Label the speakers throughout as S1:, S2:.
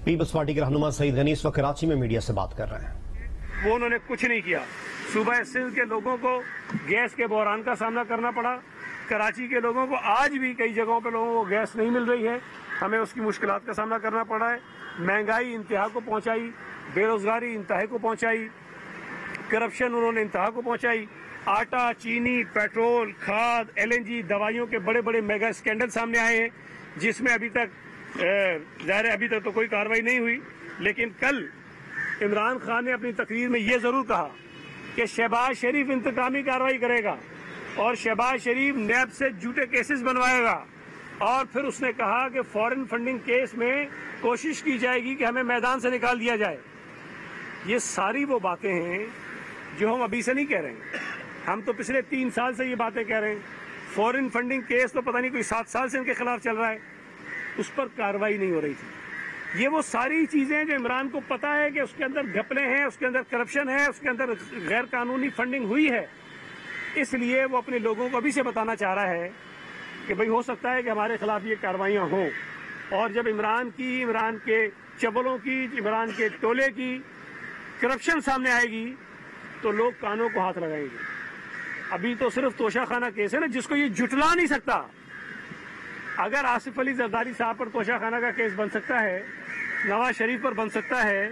S1: Peoples party کے رہنما سعید غنی اس وقت کراچی میں میڈیا سے بات کر رہے ہیں۔
S2: وہ انہوں نے کچھ نہیں کیا۔ صوبہ سندھ کے لوگوں کو گیس کے بحران کا سامنا کرنا پڑا۔ کراچی کے لوگوں کو آج بھی کئی جگہوں پہ لوگوں کو گیس نہیں مل رہی ہے، ہمیں اس کی مشکلات کا سامنا کرنا پڑا ہے۔ مہنگائی انتہا کو پہنچائی، بے روزگاری انتہا کو پہنچائی، کرپشن انہوں نے انتہا کو پہنچائی۔ آٹا، چینی، پیٹرول، کھاد، LNG، دوائیوں کے بڑے بڑے میگا اسکینڈل سامنے آئے ہیں، جس میں ابھی تک ظاہر ہے ابھی تک تو کوئی کارروائی نہیں ہوئی، لیکن کل عمران خان نے اپنی تقریر میں یہ ضرور کہا کہ شہباز شریف انتقامی کارروائی کرے گا اور شہباز شریف نیب سے جھوٹے کیسز بنوائے گا، اور پھر اس نے کہا کہ فورن فنڈنگ کیس میں کوشش کی جائے گی کہ ہمیں میدان سے نکال دیا جائے۔ یہ ساری وہ باتیں ہیں جو ہم ابھی سے نہیں کہہ رہے ہیں، ہم تو پچھلے 3 سال سے یہ باتیں کہہ رہے ہیں۔ فورن فنڈنگ کیس تو پتہ نہیں کوئی 7 سال سے ان کے خلاف چل رہا ہے، اس پر کارروائی نہیں ہو رہی تھی۔ یہ وہ ساری چیزیں جو عمران کو پتا ہے کہ اس کے اندر گھپلے ہیں، اس کے اندر کرپشن ہے، اس کے اندر غیر قانونی فنڈنگ ہوئی ہے، اس لیے وہ اپنے لوگوں کو ابھی سے بتانا چاہ رہا ہے کہ بھئی ہو سکتا ہے کہ ہمارے خلاف یہ کارروائیاں ہوں، اور جب عمران کی، عمران کے چبلوں کی، عمران کے ٹولے کی کرپشن سامنے آئے گی تو لوگ کانوں کو ہاتھ لگائیں گے۔ ابھی تو صرف توشہ خانہ کیس ہے نا، جس کو یہ جھٹلا نہیں سکتا۔ اگر آصف علی زرداری صاحب پر توشہ خانہ کا کیس بن سکتا ہے، نواز شریف پر بن سکتا ہے،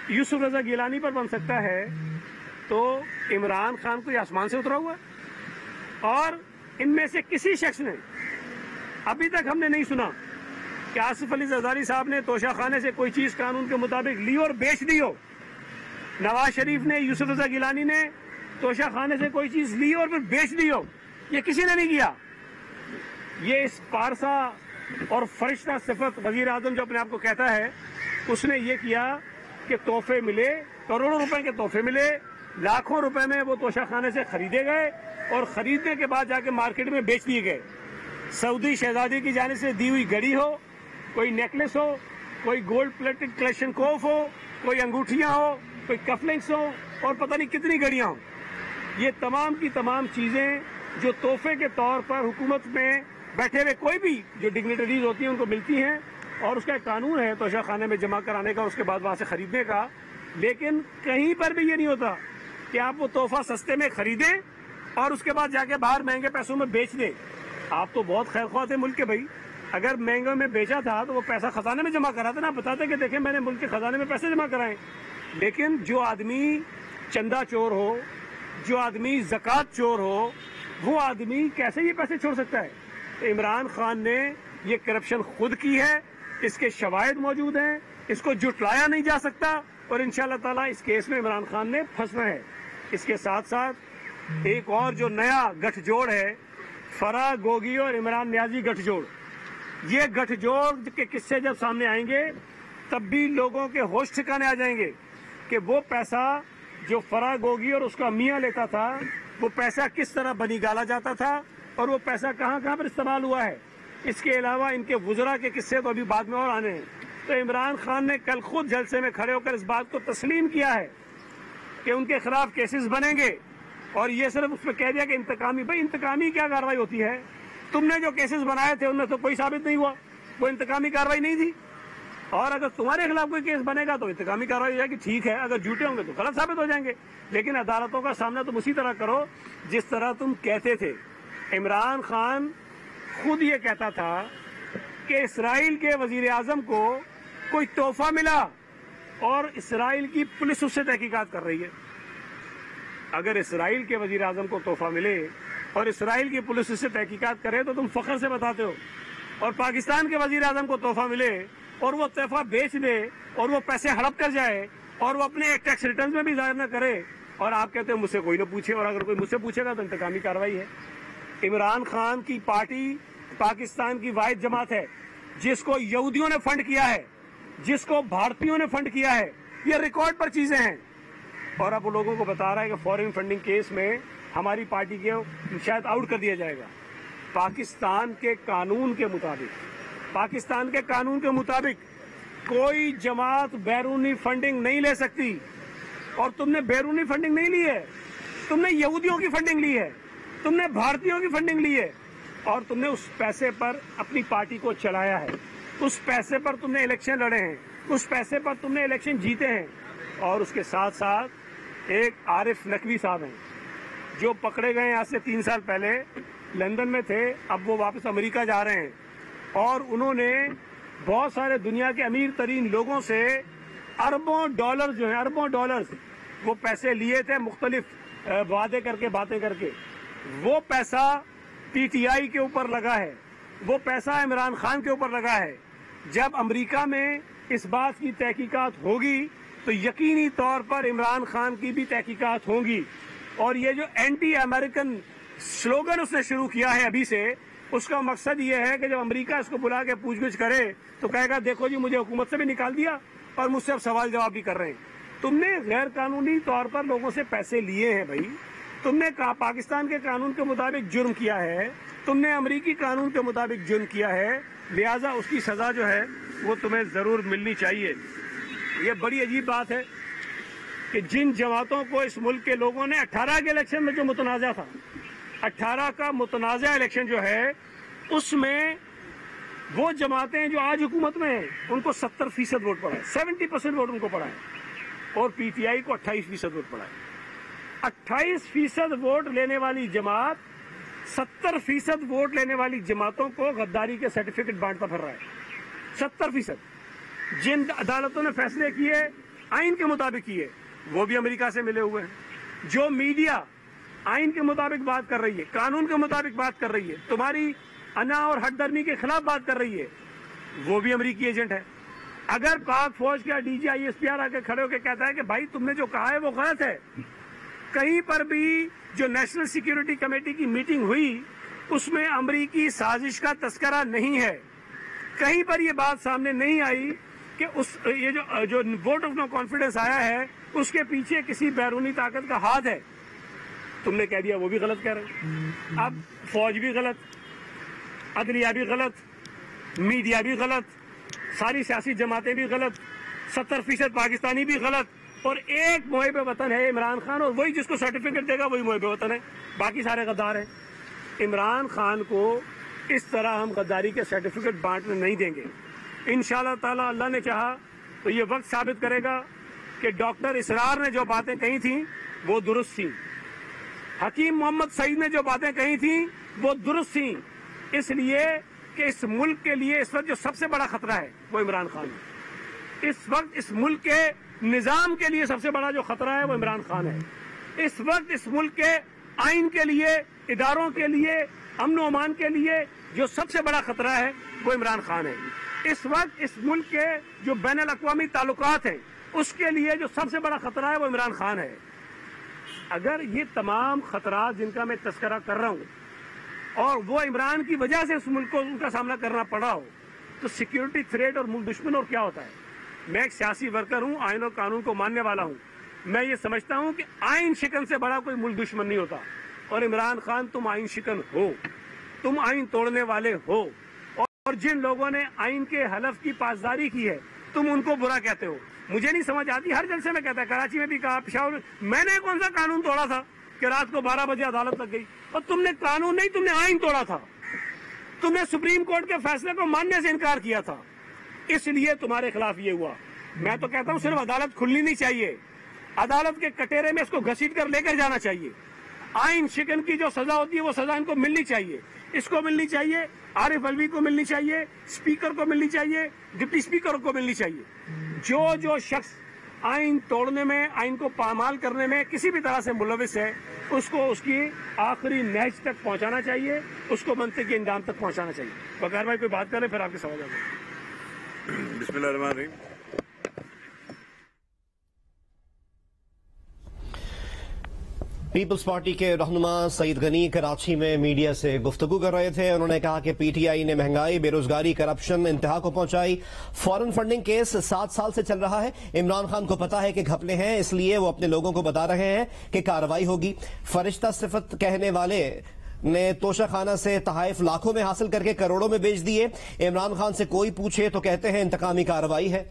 S2: یوسف رضا گیلانی پر بن سکتا ہے، تو عمران خان کو یہ آسمان سے اترا ہوا ہے۔ اور ان میں سے کسی شخص نے ابھی تک ہم نے نہیں سنا کہ آصف علی زرداری صاحب نے توشہ خانے سے کوئی چیز قانون کے مطابق لی اور بیچ دی ہو، نواز شریف نے، یوسف رضا گیلانی نے توشہ خانے سے کوئی چیز لی اور پھر بیچ دی ہو، یہ کسی نے نہیں کیا۔ یہ اس پارسا اور فرشتہ صفت وزیر اعظم جو اپنے آپ کو کہتا ہے، اس نے یہ کیا کہ تحفے ملے، کروڑوں روپے کے تحفے ملے، لاکھوں روپے میں وہ توشہ خانے سے خریدے گئے اور خریدنے کے بعد جا کے مارکیٹ میں بیچ دیے گئے۔ سعودی شہزادی کی جانب سے دی ہوئی گھڑی ہو، کوئی نیکلس ہو، کوئی گولڈ پلیٹڈ کلیشن کوف ہو، کوئی انگوٹھیاں ہو، کوئی کفلنگس ہو، اور پتہ نہیں کتنی گھڑیاں ہوں، یہ تمام کی تمام چیزیں جو تحفے کے طور پر حکومت میں بیٹھے ہوئے کوئی بھی جو ڈگنیٹریز ہوتی ہیں ان کو ملتی ہیں، اور اس کا ایک قانون ہے توشہ خانے میں جمع کرانے کا، اس کے بعد وہاں سے خریدنے کا۔ لیکن کہیں پر بھی یہ نہیں ہوتا کہ آپ وہ تحفہ سستے میں خریدیں اور اس کے بعد جا کے باہر مہنگے پیسوں میں بیچ دیں۔ آپ تو بہت خیر خواہ تھے ملک کے بھائی، اگر مہنگے میں بیچا تھا تو وہ پیسہ خزانے میں جمع کرا تھا نا، بتاتے کہ دیکھیں میں نے ملک کے خزانے میں پیسے جمع کرائے۔ لیکن جو آدمی چندہ چور ہو، جو آدمی زکوٰۃ چور ہو، وہ آدمی کیسے یہ پیسے چھوڑ سکتا ہے؟ تو عمران خان نے یہ کرپشن خود کی ہے، اس کے شواہد موجود ہیں، اس کو جھٹلایا نہیں جا سکتا، اور انشاءاللہ تعالیٰ اس کیس میں عمران خان نے پھنسنا ہے۔ اس کے ساتھ ساتھ ایک اور جو نیا گٹھ جوڑ ہے، فرا گوگی اور عمران نیازی گٹھ جوڑ، یہ گٹھ جوڑ کے قصے جب سامنے آئیں گے تب بھی لوگوں کے ہوش ٹھکانے آ جائیں گے کہ وہ پیسہ جو فرا گوگی اور اس کا میاں لیتا تھا، وہ پیسہ کس طرح بنی گالا جاتا تھا اور وہ پیسہ کہاں کہاں پر استعمال ہوا ہے۔ اس کے علاوہ ان کے وزراء کے قصے تو ابھی بعد میں اور آنے ہیں۔ تو عمران خان نے کل خود جلسے میں کھڑے ہو کر اس بات کو تسلیم کیا ہے کہ ان کے خلاف کیسز بنیں گے، اور یہ صرف اس پہ کہہ دیا کہ انتقامی۔ بھائی انتقامی کیا کارروائی ہوتی ہے؟ تم نے جو کیسز بنائے تھے ان میں تو کوئی ثابت نہیں ہوا، وہ انتقامی کارروائی نہیں تھی، اور اگر تمہارے خلاف کوئی کیس بنے گا تو انتقامی کارروائی ہو جائے گی، ٹھیک ہے، اگر جھوٹے ہوں گے تو غلط ثابت ہو جائیں گے، لیکن عدالتوں کا سامنا تم اسی طرح کرو جس طرح تم کہتے تھے۔ عمران خان خود یہ کہتا تھا کہ اسرائیل کے وزیر اعظم کو کوئی تحفہ ملا اور اسرائیل کی پولیس اس سے تحقیقات کر رہی ہے۔ اگر اسرائیل کے وزیر اعظم کو تحفہ ملے اور اسرائیل کی پولیس اس سے تحقیقات کرے تو تم فخر سے بتاتے ہو، اور پاکستان کے وزیر اعظم کو تحفہ ملے اور وہ تحفہ بیچ دے اور وہ پیسے ہڑپ کر جائے اور وہ اپنے ٹیکس ریٹرنز میں بھی ظاہر نہ کرے، اور آپ کہتے ہیں مجھ سے کوئی نہ پوچھے، اور اگر کوئی مجھ سے پوچھے گا تو انتقامی کارروائی ہے۔ عمران خان کی پارٹی پاکستان کی واحد جماعت ہے جس کو یہودیوں نے فنڈ کیا ہے، جس کو بھارتیوں نے فنڈ کیا ہے، یہ ریکارڈ پر چیزیں ہیں، اور اب وہ لوگوں کو بتا رہا ہے کہ فورن فنڈنگ کیس میں ہماری پارٹی کو شاید آؤٹ کر دیا جائے گا۔ پاکستان کے قانون کے مطابق کوئی جماعت بیرونی فنڈنگ نہیں لے سکتی، اور تم نے بیرونی فنڈنگ نہیں لی ہے، تم نے یہودیوں کی فنڈنگ لی ہے، تم نے بھارتیوں کی فنڈنگ لی ہے، اور تم نے اس پیسے پر اپنی پارٹی کو چلایا ہے۔ اس پیسے پر تم نے الیکشن لڑے ہیں, اس پیسے پر تم نے الیکشن جیتے ہیں. اور اس کے ساتھ ساتھ ایک عارف نقوی صاحب ہیں جو پکڑے گئے آج سے 3 سال پہلے, لندن میں تھے, اب وہ واپس امریکہ جا رہے ہیں, اور انہوں نے بہت سارے دنیا کے امیر ترین لوگوں سے اربوں ڈالر جو ہیں, اربوں ڈالرز وہ پیسے لیے تھے, مختلف وعدے کر کے, باتیں کر کے. وہ پیسہ پی ٹی آئی کے اوپر لگا ہے, وہ پیسہ عمران خان کے اوپر لگا ہے. جب امریکہ میں اس بات کی تحقیقات ہوگی تو یقینی طور پر عمران خان کی بھی تحقیقات ہوں گی. اور یہ جو اینٹی امریکن سلوگن اس نے شروع کیا ہے ابھی سے, اس کا مقصد یہ ہے کہ جب امریکہ اس کو بلا کے پوچھ گچھ کرے تو کہے گا دیکھو جی مجھے حکومت سے بھی نکال دیا اور مجھ سے اب سوال جواب بھی کر رہے ہیں. تم نے غیر قانونی طور پر لوگوں سے پیسے لیے ہیں بھائی, تم نے پاکستان کے قانون کے مطابق جرم کیا ہے, تم نے امریکی قانون کے مطابق جرم کیا ہے, لہٰذا اس کی سزا جو ہے وہ تمہیں ضرور ملنی چاہیے. یہ بڑی عجیب بات ہے کہ جن جماعتوں کو اس ملک کے لوگوں نے 18 کے الیکشن میں جو متنازع تھا, 18 کا متنازع الیکشن جو ہے, اس میں وہ جماعتیں جو آج حکومت میں ہیں ان کو 70% ووٹ پڑا ہے, 70% ووٹ ان کو پڑا ہے, اور پی ٹی آئی کو 28% ووٹ پڑا ہے. 28% ووٹ لینے والی جماعت 70% ووٹ لینے والی جماعتوں کو غداری کے سرٹیفکیٹ بانٹتا پھر رہا ہے. 70%. جن عدالتوں نے فیصلے کیے آئین کے مطابق کیے وہ بھی امریکہ سے ملے ہوئے ہیں. جو میڈیا آئین کے مطابق بات کر رہی ہے, قانون کے مطابق بات کر رہی ہے, تمہاری انا اور ہٹ درمی کے خلاف بات کر رہی ہے, وہ بھی امریکی ایجنٹ ہے. اگر پاک فوج کا D G I S P R آ کے کھڑے ہو کے کہتا ہے کہ بھائی تم نے جو کہا ہے وہ غلط ہے, کہیں پر بھی جو نیشنل سیکیورٹی کمیٹی کی میٹنگ ہوئی اس میں امریکی سازش کا تذکرہ نہیں ہے, کہیں پر یہ بات سامنے نہیں آئی کہ یہ جو ووٹ آف نو کانفیڈنس آیا ہے اس کے پیچھے کسی بیرونی طاقت کا ہاتھ ہے, تم نے کہہ دیا وہ بھی غلط کہہ رہے. اب فوج بھی غلط, عدلیہ بھی غلط, میڈیا بھی غلط, ساری سیاسی جماعتیں بھی غلط, 70% پاکستانی بھی غلط, اور ایک محب وطن ہے عمران خان, اور وہی جس کو سرٹیفکیٹ دے گا وہی محب وطن ہے, باقی سارے غدار ہیں. عمران خان کو اس طرح ہم غداری کے سرٹیفکیٹ بانٹنے نہیں دیں گے. انشاءاللہ تعالی اللہ نے چاہا تو یہ وقت ثابت کرے گا کہ ڈاکٹر اسرار نے جو باتیں کہی تھیں وہ درست تھیں, حکیم محمد سعید نے جو باتیں کہی تھیں وہ درست تھیں, اس لیے کہ اس ملک کے لیے اس وقت جو سب سے بڑا خطرہ ہے وہ عمران خان ہے. اس وقت اس ملک کے نظام کے لیے سب سے بڑا جو خطرہ ہے وہ عمران خان ہے. اس وقت اس ملک کے آئین کے لیے, اداروں کے لیے, امن و امان کے لیے جو سب سے بڑا خطرہ ہے وہ عمران خان ہے. اس وقت اس ملک کے جو بین الاقوامی تعلقات ہیں اس کے لیے جو سب سے بڑا خطرہ ہے وہ عمران خان ہے. اگر یہ تمام خطرات جن کا میں تذکرہ کر رہا ہوں اور وہ عمران کی وجہ سے اس ملک کو ان کا سامنا کرنا پڑا ہو تو سیکیورٹی تھریٹ اور ملک دشمن اور کیا ہوتا ہے. میں ایک سیاسی ورکر ہوں, آئین اور قانون کو ماننے والا ہوں. میں یہ سمجھتا ہوں کہ آئین شکن سے بڑا کوئی ملک دشمن نہیں ہوتا, اور عمران خان تم آئین شکن ہو, تم آئین توڑنے والے ہو, اور جن لوگوں نے آئین کے حلف کی پاسداری کی ہے تم ان کو برا کہتے ہو. مجھے نہیں سمجھ آتی, ہر جلسے میں کہتا ہے, کراچی میں بھی کہا, پشاور میں, میں نے کون سا قانون توڑا تھا کہ رات کو 12 بجے عدالت لگ گئی, اور تم نے قانون نہیں, تم نے آئین توڑا تھا, تم نے سپریم کورٹ کے فیصلے کو ماننے سے انکار کیا تھا, اس لیے تمہارے خلاف یہ ہوا. میں تو کہتا ہوں صرف عدالت کھلنی نہیں چاہیے, عدالت کے کٹہرے میں اس کو گھسیٹ کر لے کر جانا چاہیے. آئین شکن کی جو سزا ہوتی ہے وہ سزا ان کو ملنی چاہیے, اس کو ملنی چاہیے, عارف الوی کو ملنی چاہیے, اسپیکر کو ملنی چاہیے, ڈپٹی اسپیکر کو ملنی چاہیے. جو شخص آئین توڑنے میں, آئین کو پامال کرنے میں کسی بھی طرح سے ملوث ہے اس کو اس کی آخری نہج تک پہنچانا چاہیے, اس کو منطقی انجام تک پہنچانا چاہیے. بغیر بھائی کوئی بات کریں پھر آپ کے سوال.
S3: بسم اللہ الرحمن الرحیم.
S1: پیپلز پارٹی کے رہنما سعید غنی کراچی میں میڈیا سے گفتگو کر رہے تھے. انہوں نے کہا کہ پی ٹی آئی نے مہنگائی, بے روزگاری, کرپشن انتہا کو پہنچائی. فارن فنڈنگ کیس 7 سال سے چل رہا ہے. عمران خان کو پتا ہے کہ گھپلے ہیں, اس لیے وہ اپنے لوگوں کو بتا رہے ہیں کہ کارروائی ہوگی. فرشتہ صفت کہنے والے نے توشہ خانہ سے تحائف لاکھوں میں حاصل کر کے کروڑوں میں بیچ دیے. عمران خان سے کوئی پوچھے تو کہتے ہیں انتقامی کارروائی ہے.